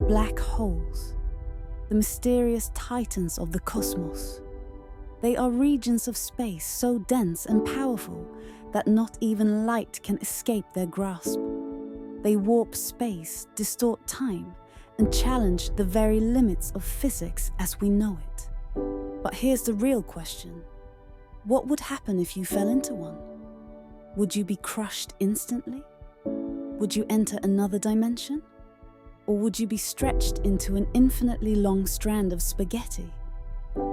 black holes, the mysterious titans of the cosmos. They are regions of space so dense and powerful that not even light can escape their grasp. They warp space, distort time, and challenge the very limits of physics as we know it. But here's the real question. What would happen if you fell into one? Would you be crushed instantly? Would you enter another dimension? Or would you be stretched into an infinitely long strand of spaghetti?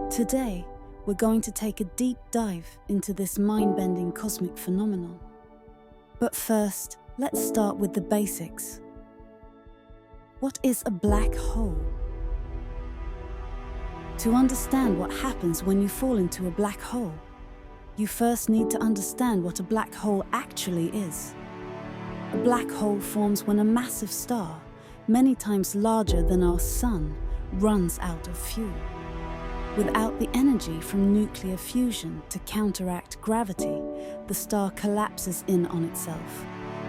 Today, we're going to take a deep dive into this mind-bending cosmic phenomenon. But first, let's start with the basics. What is a black hole? To understand what happens when you fall into a black hole, you first need to understand what a black hole actually is. A black hole forms when a massive star, many times larger than our sun, runs out of fuel. Without the energy from nuclear fusion to counteract gravity, the star collapses in on itself,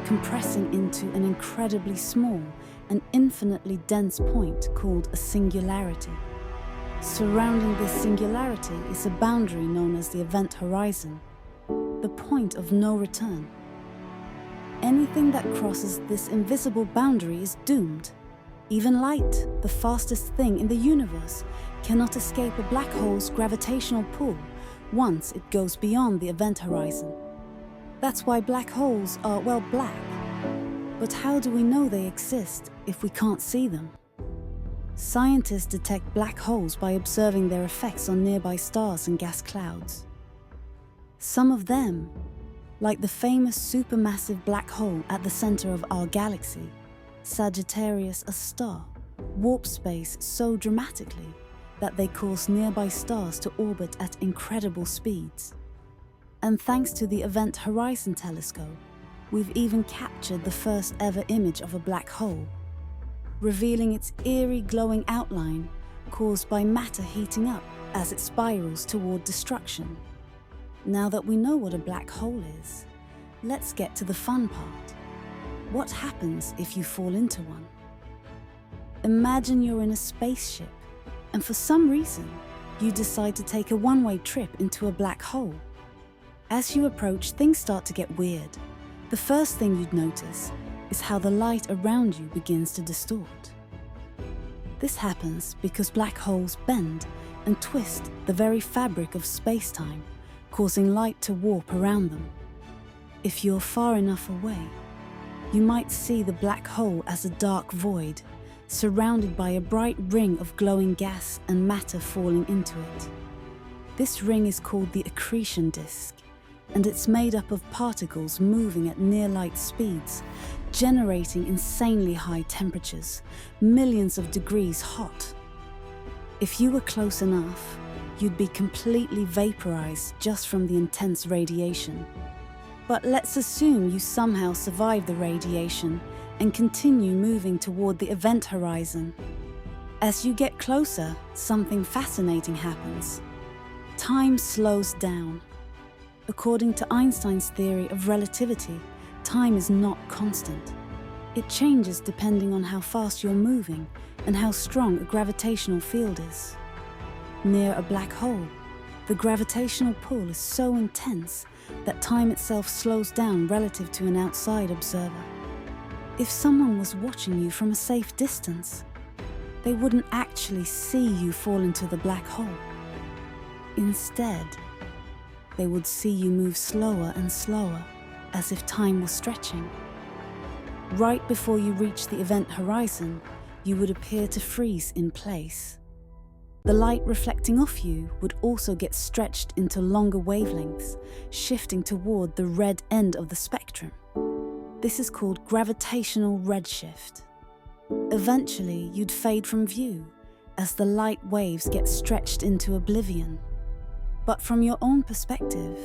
compressing into an incredibly small and infinitely dense point called a singularity. Surrounding this singularity is a boundary known as the event horizon, the point of no return. Anything that crosses this invisible boundary is doomed. Even light, the fastest thing in the universe, cannot escape a black hole's gravitational pull once it goes beyond the event horizon. That's why black holes are, well, black. But how do we know they exist if we can't see them? Scientists detect black holes by observing their effects on nearby stars and gas clouds. Some of them, like the famous supermassive black hole at the center of our galaxy, Sagittarius A star, warp space so dramatically that they cause nearby stars to orbit at incredible speeds. And thanks to the Event Horizon Telescope, we've even captured the first ever image of a black hole, revealing its eerie glowing outline caused by matter heating up as it spirals toward destruction. Now that we know what a black hole is, let's get to the fun part. What happens if you fall into one? Imagine you're in a spaceship, and for some reason, you decide to take a one-way trip into a black hole. As you approach, things start to get weird. The first thing you'd notice is how the light around you begins to distort. This happens because black holes bend and twist the very fabric of space-time, causing light to warp around them. If you're far enough away, you might see the black hole as a dark void, surrounded by a bright ring of glowing gas and matter falling into it. This ring is called the accretion disk, and it's made up of particles moving at near-light speeds, generating insanely high temperatures, millions of degrees hot. If you were close enough, you'd be completely vaporized just from the intense radiation. But let's assume you somehow survive the radiation and continue moving toward the event horizon. As you get closer, something fascinating happens. Time slows down. According to Einstein's theory of relativity, time is not constant. It changes depending on how fast you're moving and how strong a gravitational field is. Near a black hole, the gravitational pull is so intense that time itself slows down relative to an outside observer. If someone was watching you from a safe distance, they wouldn't actually see you fall into the black hole. Instead, they would see you move slower and slower, as if time was stretching. Right before you reach the event horizon, you would appear to freeze in place. The light reflecting off you would also get stretched into longer wavelengths, shifting toward the red end of the spectrum. This is called gravitational redshift. Eventually, you'd fade from view as the light waves get stretched into oblivion. But from your own perspective,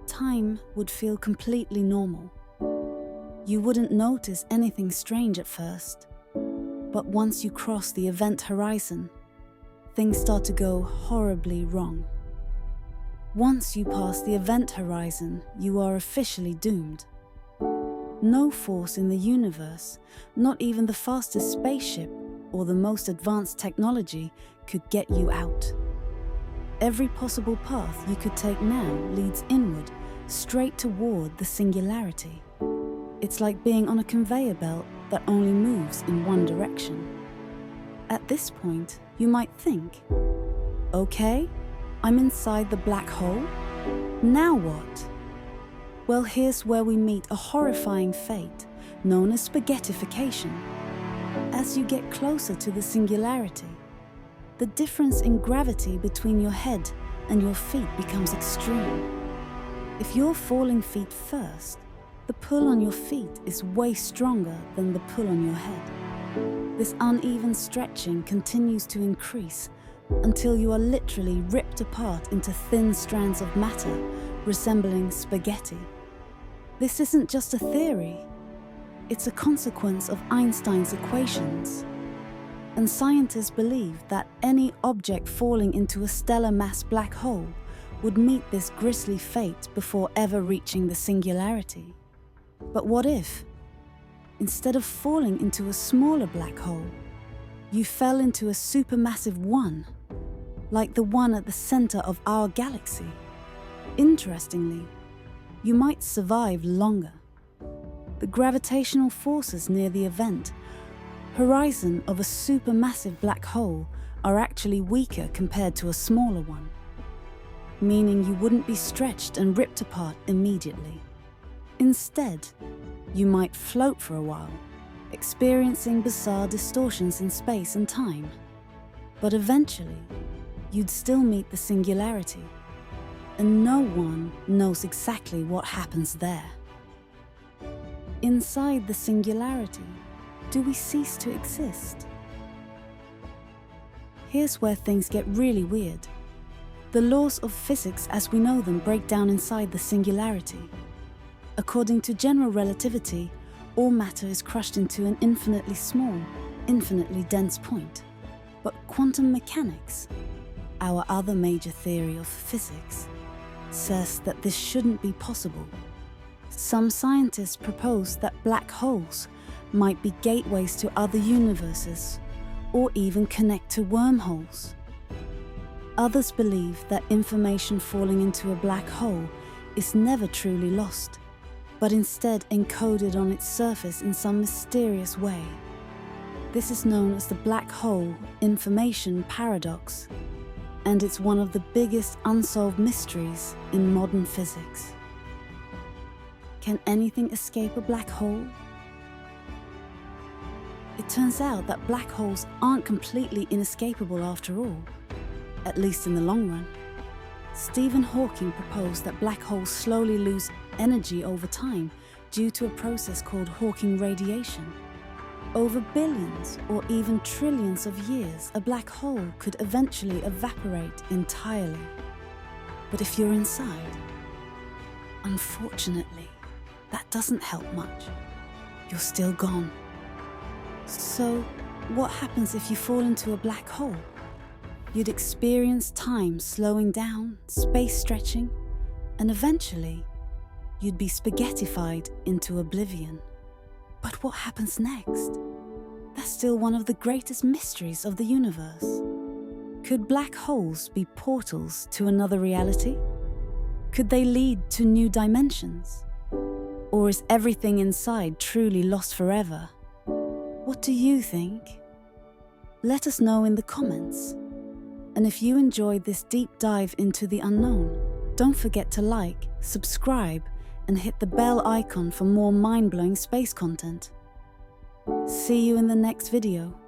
time would feel completely normal. You wouldn't notice anything strange at first, but once you cross the event horizon, things start to go horribly wrong. Once you pass the event horizon, you are officially doomed. No force in the universe, not even the fastest spaceship, or the most advanced technology could get you out. Every possible path you could take now leads inward, straight toward the singularity. It's like being on a conveyor belt that only moves in one direction. At this point, you might think, okay, I'm inside the black hole. Now what? Well, here's where we meet a horrifying fate known as spaghettification. As you get closer to the singularity, the difference in gravity between your head and your feet becomes extreme. If you're falling feet first, the pull on your feet is way stronger than the pull on your head. This uneven stretching continues to increase until you are literally ripped apart into thin strands of matter resembling spaghetti. This isn't just a theory, it's a consequence of Einstein's equations. And scientists believe that any object falling into a stellar mass black hole would meet this grisly fate before ever reaching the singularity. But what if, instead of falling into a smaller black hole, you fell into a supermassive one, like the one at the center of our galaxy? Interestingly, you might survive longer. The gravitational forces near the event horizon of a supermassive black hole are actually weaker compared to a smaller one, meaning you wouldn't be stretched and ripped apart immediately. Instead, you might float for a while, experiencing bizarre distortions in space and time. But eventually, you'd still meet the singularity, and no one knows exactly what happens there. Inside the singularity, do we cease to exist? Here's where things get really weird. The laws of physics as we know them break down inside the singularity. According to general relativity, all matter is crushed into an infinitely small, infinitely dense point. But quantum mechanics, our other major theory of physics, says that this shouldn't be possible. Some scientists propose that black holes might be gateways to other universes, or even connect to wormholes. Others believe that information falling into a black hole is never truly lost, but instead encoded on its surface in some mysterious way. This is known as the black hole information paradox, and it's one of the biggest unsolved mysteries in modern physics. Can anything escape a black hole? It turns out that black holes aren't completely inescapable after all, at least in the long run. Stephen Hawking proposed that black holes slowly lose energy over time due to a process called Hawking radiation. Over billions or even trillions of years, a black hole could eventually evaporate entirely. But if you're inside, unfortunately, that doesn't help much. You're still gone. So, what happens if you fall into a black hole? You'd experience time slowing down, space stretching, and eventually, you'd be spaghettified into oblivion. But what happens next? That's still one of the greatest mysteries of the universe. Could black holes be portals to another reality? Could they lead to new dimensions? Or is everything inside truly lost forever? What do you think? Let us know in the comments. And if you enjoyed this deep dive into the unknown, don't forget to like, subscribe, and hit the bell icon for more mind-blowing space content. See you in the next video.